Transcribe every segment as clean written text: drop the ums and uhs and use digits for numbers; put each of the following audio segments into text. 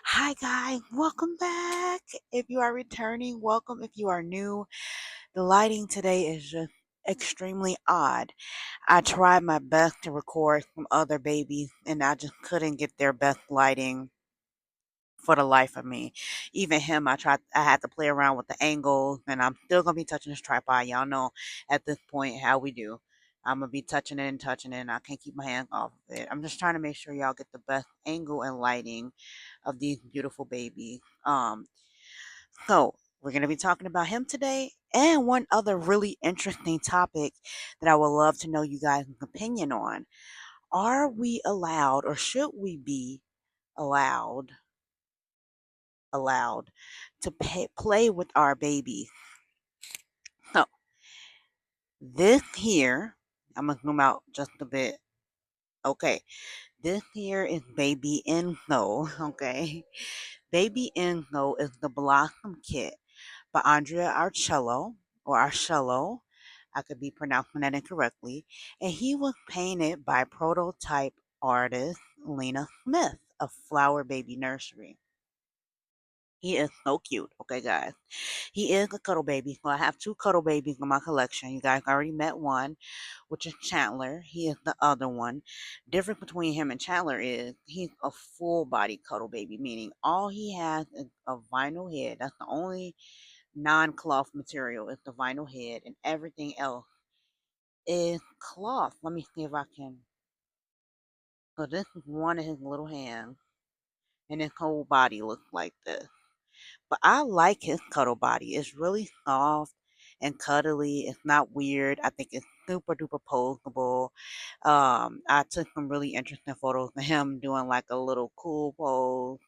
Hi, guys. Welcome back. If you are returning, welcome. If you are new, the lighting today is just extremely odd. I tried my best to record some other babies, and I just couldn't get their best lighting for the life of me. Even him, I had to play around with the angles, and I'm still gonna be touching this tripod. Y'all know at this point how we do. I'm gonna be touching it and touching it, and I can't keep my hands off of it. I'm just trying to make sure y'all get the best angle and lighting of these beautiful babies. So we're gonna be talking about him today, and one other really interesting topic that I would love to know you guys' opinion on. Are we allowed, or should we be allowed? allowed to play with our baby. So this here, I'm gonna zoom out just a bit. Okay, this here is baby Enzo. Okay, baby Enzo is the Blossom Kit by Andrea Arcello or Arcello. I could be pronouncing that incorrectly. And he was painted by prototype artist Lena Smith of Flower Baby Nursery. He is so cute. Okay, guys. He is a cuddle baby. So I have two cuddle babies in my collection. You guys already met one, which is Chandler. He is the other one. Difference between him and Chandler is he's a full body cuddle baby, meaning all he has is a vinyl head. That's the only non-cloth material is the vinyl head, and everything else is cloth. Let me see if I can. So this is one of his little hands, and his whole body looks like this. But I like his cuddle body. It's really soft and cuddly. It's not weird. I think it's super duper posable. I took some really interesting photos of him doing like a little cool pose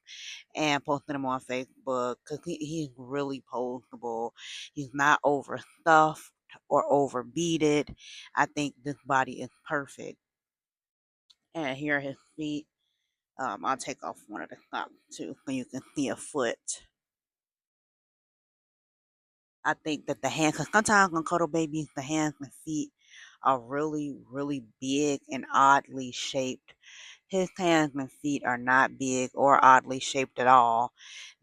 and posted them on Facebook because he's really posable. He's not overstuffed or overbeaded. I think this body is perfect. And here are his feet. I'll take off one of the socks too so you can see a foot. I think that the hands, because sometimes on cuddle babies, the hands and feet are really, really big and oddly shaped. His hands and feet are not big or oddly shaped at all.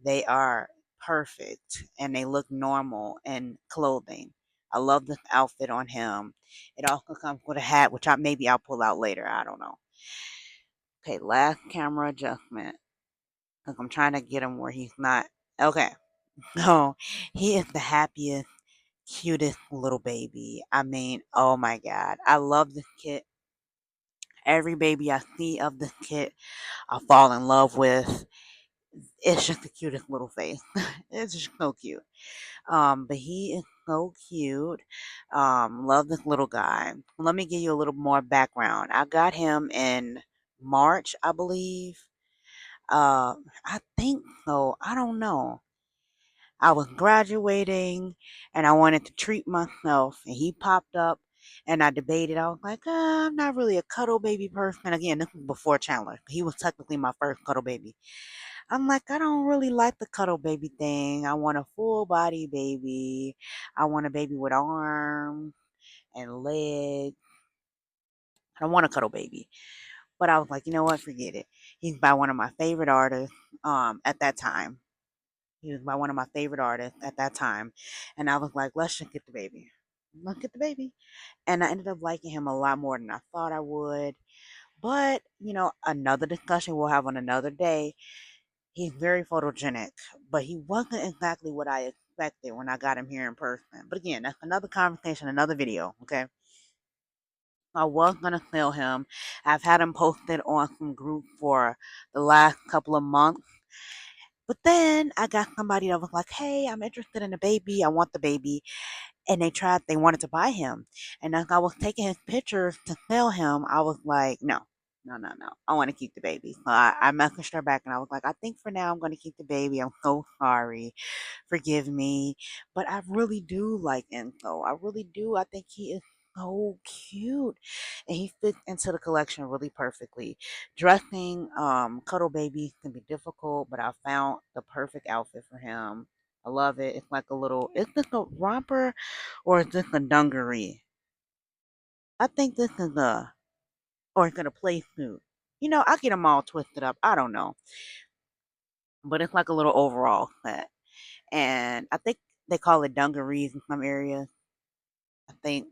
They are perfect and they look normal in clothing. I love this outfit on him. It also comes with a hat, which maybe I'll pull out later. I don't know. Okay, last camera adjustment. Because I'm trying to get him where he's not. Okay. No, he is the happiest, cutest little baby. I mean, oh my God. I love this kit. Every baby I see of this kit, I fall in love with. It's just the cutest little face. It's just so cute. But he is so cute. Love this little guy. Let me give you a little more background. I got him in March, I believe. I think so. I don't know. I was graduating and I wanted to treat myself, and he popped up and I debated. I was like, I'm not really a cuddle baby person. Again, this was before Chandler. He was technically my first cuddle baby. I'm like, I don't really like the cuddle baby thing. I want a full body baby. I want a baby with arms and legs. I don't want a cuddle baby. But I was like, you know what? Forget it. He's by one of my favorite artists at that time. He was by one of my favorite artists at that time. And I was like, let's just get the baby. Let's get the baby. And I ended up liking him a lot more than I thought I would. But, another discussion we'll have on another day. He's very photogenic, but he wasn't exactly what I expected when I got him here in person. But again, that's another conversation, another video, okay? I was gonna sell him. I've had him posted on some group for the last couple of months. But then I got somebody that was like, hey, I'm interested in the baby. I want the baby. And they wanted to buy him. And as I was taking his pictures to sell him, I was like, no, no, no, no. I want to keep the baby. So I messaged her back and I was like, I think for now I'm going to keep the baby. I'm so sorry. Forgive me. But I really do like Enzo. I really do. I think he is so cute. And he fits into the collection really perfectly. Dressing cuddle babies can be difficult, but I found the perfect outfit for him. I love it. It's like a little, is this a romper or is this a dungaree? I think this is or is it a play suit? I get them all twisted up. I don't know. but it's like a little overall set. And I think they call it dungarees in some areas, I think.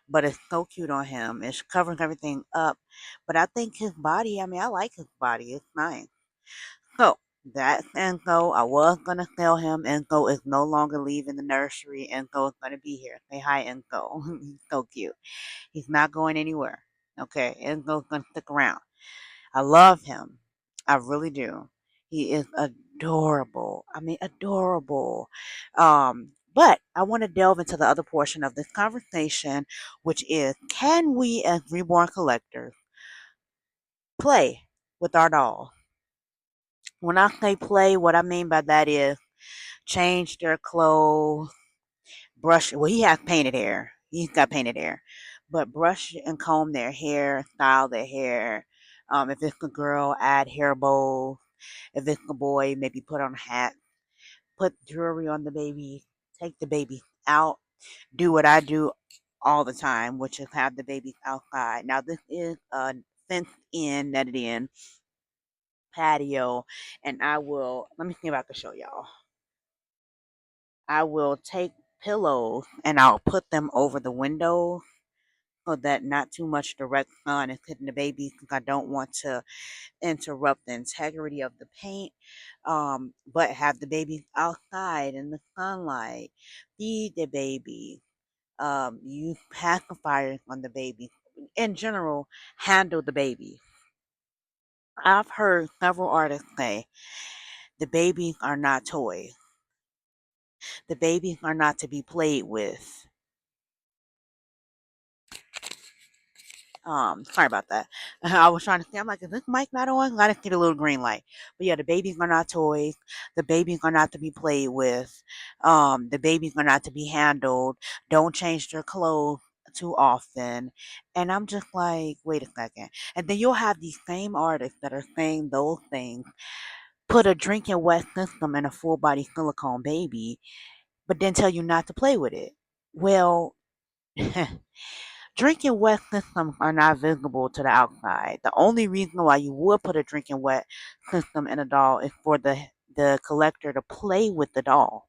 But it's so cute on him. It's covering everything up. But I think his body, I mean, I like his body. It's nice. So that's Enzo. I was gonna sell him. Enzo is no longer leaving the nursery. Enzo is gonna be here. Say hi, Enzo. He's so cute. He's not going anywhere. Okay, Enzo's gonna stick around. I love him. I really do. He is adorable. I mean, adorable. But I want to delve into the other portion of this conversation, which is, can we as reborn collectors play with our dolls? When I say play, what I mean by that is change their clothes, brush. Well, he has painted hair. He's got painted hair, but brush and comb their hair, style their hair. If it's a girl, add hair bows. If it's a boy, maybe put on a hat, put jewelry on the baby, take the baby out, do what I do all the time, which is have the babies outside. Now, this is a fenced in, netted in patio, and let me see if I can show y'all. I will take pillows and I'll put them over the window so that not too much direct sun is hitting the baby because I don't want to interrupt the integrity of the paint. But have the babies outside in the sunlight, feed the baby, use pacifiers on the baby. In general, handle the baby. I've heard several artists say the babies are not toys. The babies are not to be played with. Sorry about that. I was trying to see. I'm like, is this mic not on? I didn't see the little green light. But yeah, the babies are not toys. The babies are not to be played with. The babies are not to be handled. Don't change their clothes too often. And I'm just like, wait a second. And then you'll have these same artists that are saying those things. Put a drinking wet system in a full body silicone baby, but then tell you not to play with it. Well, drinking wet systems are not visible to the outside. The only reason why you would put a drinking wet system in a doll is for the collector to play with the doll,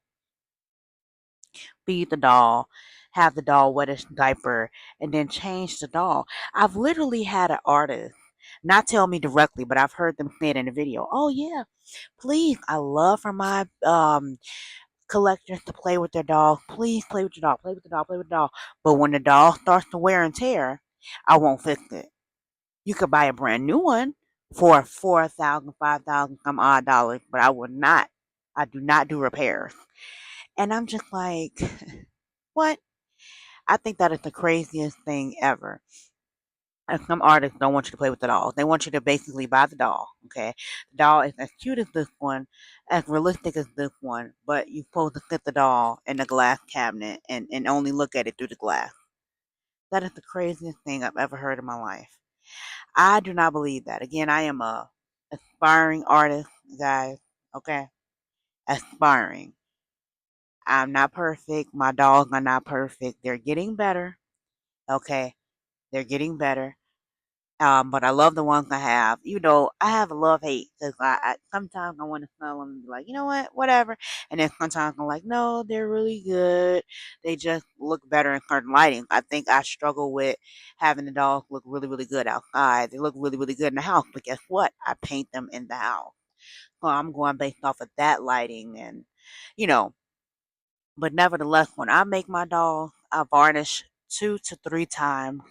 feed the doll, have the doll wet a diaper, and then change the doll. I've literally had an artist not tell me directly, but I've heard them say it in a video. Oh yeah, please, I love for my collectors to play with their dog. Please play with your dog. Play with the dog. Play with the dog. But when the dog starts to wear and tear, I won't fix it. You could buy a brand new one for 4,000, 5,000, some odd dollars, but I would not. I do not do repairs. And I'm just like, what? I think that is the craziest thing ever. And some artists don't want you to play with the doll. They want you to basically buy the doll. Okay, the doll is as cute as this one, as realistic as this one, but you're supposed to sit the doll in the glass cabinet and only look at it through the glass. That is the craziest thing I've ever heard in my life. I do not believe that. Again, I am a aspiring artist, guys. Okay, aspiring. I'm not perfect. My dolls are not perfect. They're getting better. Okay, they're getting better. But I love the ones I have. You know, I have a love hate because I sometimes I want to smell them and be like, you know what, whatever. And then sometimes I'm like, no, they're really good. They just look better in certain lighting. I think I struggle with having the dogs look really, really good outside. They look really, really good in the house. But guess what? I paint them in the house. So I'm going based off of that lighting and, you know, but nevertheless, when I make my dolls, I varnish 2 to 3 times.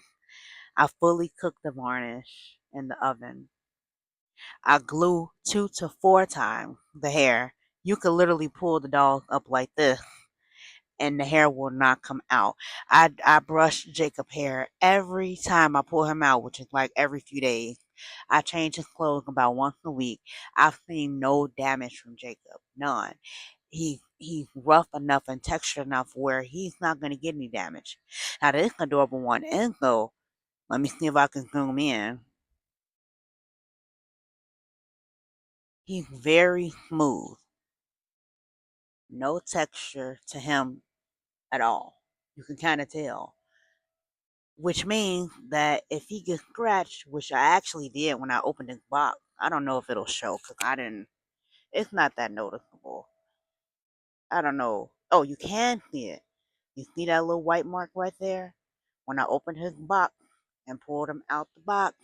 I fully cook the varnish in the oven. I glue 2 to 4 times the hair. You could literally pull the dog up like this and the hair will not come out. I brush Jacob hair every time I pull him out, which is like every few days. I change his clothes about once a week. I've seen no damage from Jacob. None. He's rough enough and textured enough where he's not gonna get any damage. Now this adorable one, Enzo, let me see if I can zoom in. He's very smooth. No texture to him at all. You can kind of tell. Which means that if he gets scratched, which I actually did when I opened his box, I don't know if it'll show because I didn't. It's not that noticeable. I don't know. Oh, you can see it. You see that little white mark right there? When I opened his box and pulled him out the box,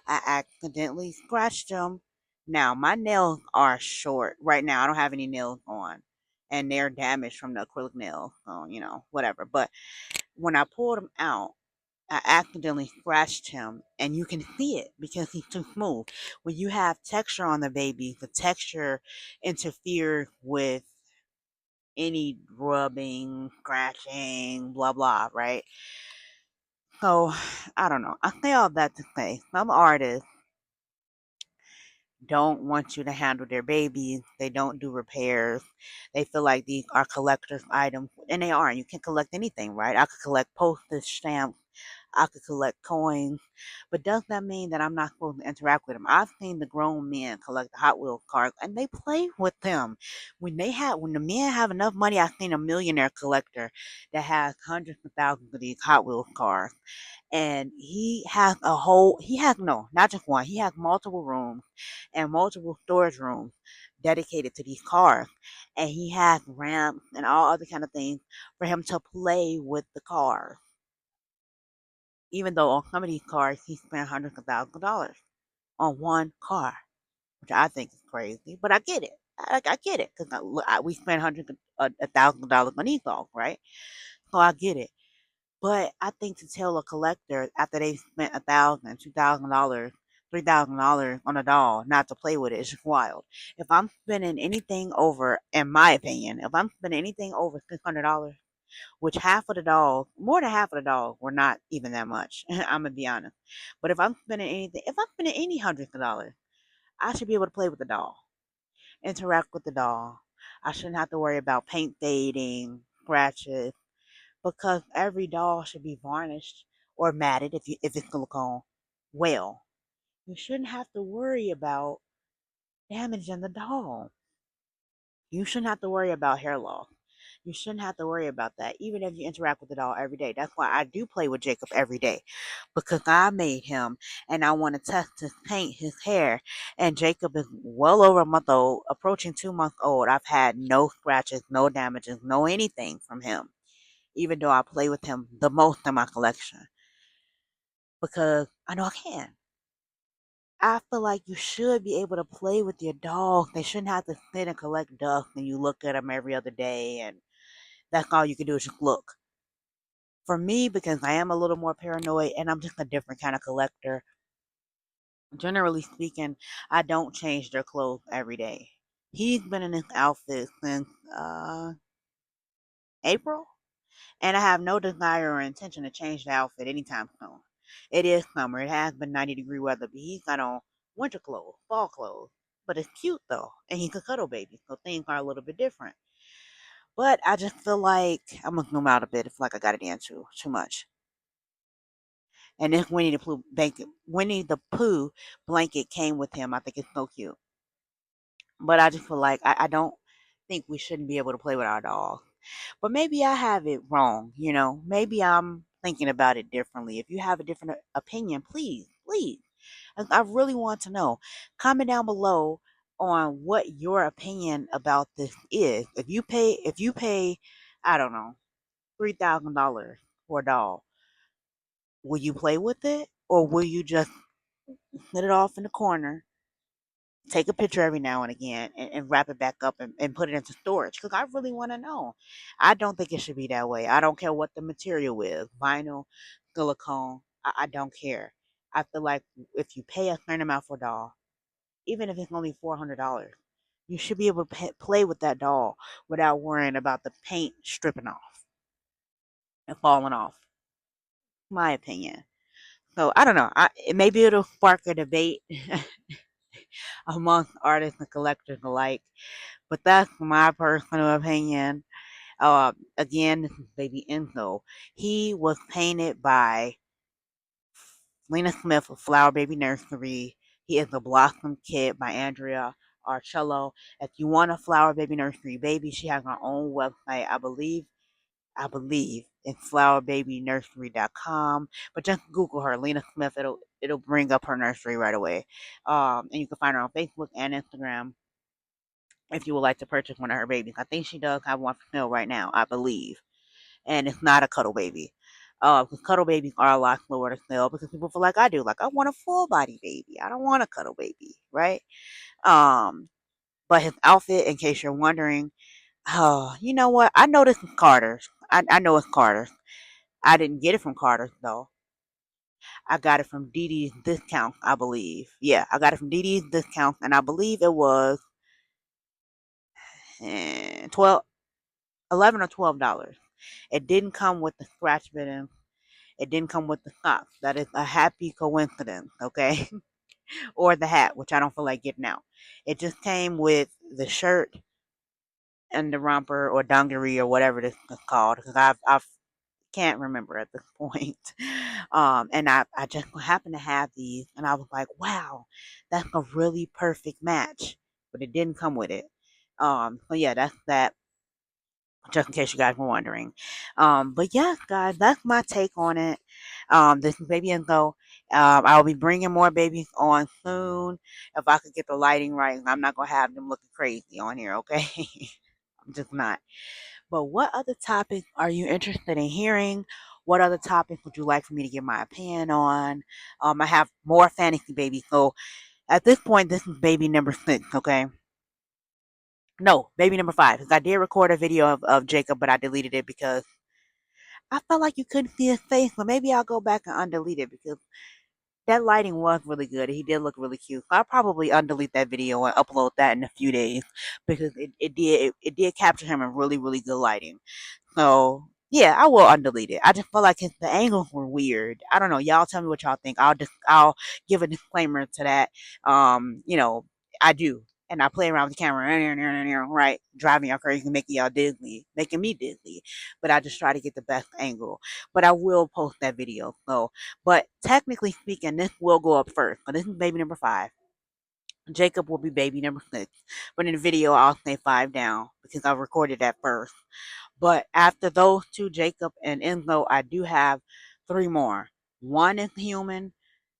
I accidentally scratched him. Now, my nails are short. Right now, I don't have any nails on. And they're damaged from the acrylic nails. So, whatever. But when I pulled him out, I accidentally scratched him, and you can see it because he's too smooth. When you have texture on the baby, the texture interferes with any rubbing, scratching, blah blah, right? So I don't know. I say all that to say some artists don't want you to handle their babies. They don't do repairs. They feel like these are collector's items, and they aren't. You can collect anything, right? I could collect postage stamps. I could collect coins. But does that mean that I'm not supposed to interact with them? I've seen the grown men collect the Hot Wheels cars, and they play with them. When the men have enough money, I've seen a millionaire collector that has hundreds of thousands of these Hot Wheels cars, and he has no, not just one, he has multiple rooms and multiple storage rooms dedicated to these cars, and he has ramps and all other kind of things for him to play with the cars. Even though on some of these cars he spent hundreds of thousands of dollars on one car, which I think is crazy, but I get it. I get it because we spend hundreds of thousands of dollars on these dogs, right? So I get it. But I think to tell a collector after they spent $1,000, $2,000, $3,000 on a doll not to play with it is just wild. If I'm spending anything over, in my opinion, if I'm spending anything over $600, which half of the dolls, more than half of the dolls, were not even that much. I'm gonna be honest. But if I'm spending any hundreds of dollars, I should be able to play with the doll, interact with the doll. I shouldn't have to worry about paint fading, scratches, because every doll should be varnished or matted if it's silicone. Well, you shouldn't have to worry about damaging the doll. You shouldn't have to worry about hair loss. You shouldn't have to worry about that, even if you interact with the doll every day. That's why I do play with Jacob every day, because I made him and I want to test his paint, his hair. And Jacob is well over a month old, approaching 2 months old. I've had no scratches, no damages, no anything from him, even though I play with him the most in my collection, because I know I can. I feel like you should be able to play with your dog. They shouldn't have to sit and collect dust and you look at them every other day and that's all you can do is just look. For me, because I am a little more paranoid and I'm just a different kind of collector, generally speaking, I don't change their clothes every day. He's been in this outfit since April, and I have no desire or intention to change the outfit anytime soon. It is summer. It has been 90-degree weather, but he's got on winter clothes, fall clothes. But it's cute though, and he's a cuddle baby, so things are a little bit different. But I just feel like I'm gonna zoom out a bit. It's like I got it in too much. And this Winnie the Pooh blanket came with him. I think it's so cute. But I just feel like I don't think we shouldn't be able to play with our dolls. But maybe I have it wrong. Maybe I'm thinking about it differently. If you have a different opinion, please, please. I really want to know. Comment down below on what your opinion about this is. If you pay, I don't know, $3,000 for a doll, will you play with it? Or will you just set it off in the corner, take a picture every now and again, and wrap it back up and put it into storage? Because I really want to know. I don't think it should be that way. I don't care what the material is, vinyl, silicone. I don't care. I feel like if you pay a certain amount for a doll, even if it's only $400, you should be able to play with that doll without worrying about the paint stripping off and falling off. My opinion. So I don't know. Maybe it'll spark a debate among artists and collectors alike. But that's my personal opinion. Again, this is baby Enzo. He was painted by Lena Smith of Flower Baby Nursery. He is a Blossom Kit by Andrea Arcello. If you want a Flower Baby Nursery baby, she has her own website. I believe it's flowerbabynursery.com. But just Google her, Lena Smith. It'll bring up her nursery right away. And you can find her on Facebook and Instagram. if you would like to purchase one of her babies. I think she does have one for sale right now, I believe. And it's not a cuddle baby. Because cuddle babies are a lot slower to sell because people feel like I do. Like, I want a full body baby. I don't want a cuddle baby, right? Um, but his outfit, in case you're wondering, oh, you know what? I know this is Carter's. I know it's Carter's. I didn't get it from Carter's though. I got it from Dee Dee's Discount, I believe. Yeah, I got it from Dee Dee's Discount, and I believe it was 12, 11 or $12. It didn't come with the scratch bit. It didn't come with the socks. That is a happy coincidence, okay? Or the hat, which I don't feel like getting out. It just came with the shirt and the romper or dungaree or whatever this is called, because I can't remember at this point. And I just happened to have these, and I was like, wow, that's a really perfect match. But it didn't come with it. So yeah, that's that. Just in case you guys were wondering. But yeah, guys, that's my take on it. This is Baby Enzo. I'll be bringing more babies on soon. If I could get the lighting right, I'm not gonna have them looking crazy on here, okay? I'm just not. But what other topics are you interested in hearing? What other topics would you like for me to give my opinion on? I have more fantasy babies. So at this point, this is baby number 6, okay? No, baby number 5. Because I did record a video of Jacob, but I deleted it because I felt like you couldn't see his face. So maybe I'll go back and undelete it because that lighting was really good. He did look really cute. So I'll probably undelete that video and upload that in a few days because it did capture him in really, really good lighting. So yeah, I will undelete it. I just feel like the angles were weird. I don't know. Y'all tell me what y'all think. I'll give a disclaimer to that. I do. And I play around with the camera, right? Driving y'all crazy, making y'all dizzy, making me dizzy. But I just try to get the best angle. But I will post that video. So, but technically speaking, this will go up first. So this is baby number 5. Jacob will be baby number 6. But in the video, I'll say 5 down because I recorded that first. But after those 2, Jacob and Enzo, I do have 3 more. One is human.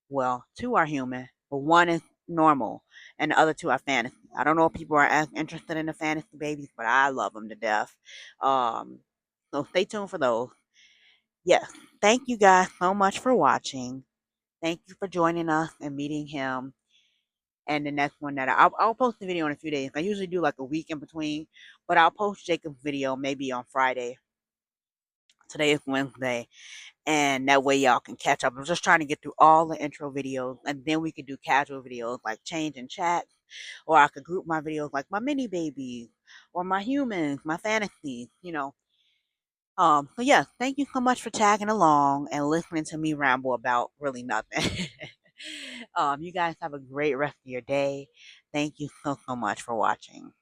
Well, 2 are human, but one is normal, and the other 2 are fantasy. I don't know if people are as interested in the fantasy babies, but I love them to death. Um, so stay tuned for those. Yes, thank you guys so much for watching. Thank you for joining us and meeting him. And the next one that I'll post the video in a few days. I usually do like a week in between, but I'll post Jacob's video maybe on Friday. Today is Wednesday, and that way y'all can catch up. I'm just trying to get through all the intro videos, and then we can do casual videos like change and chat, or I could group my videos like my mini babies or my humans, my fantasies. So yeah, thank you so much for tagging along and listening to me ramble about really nothing. You guys have a great rest of your day. Thank you so much for watching.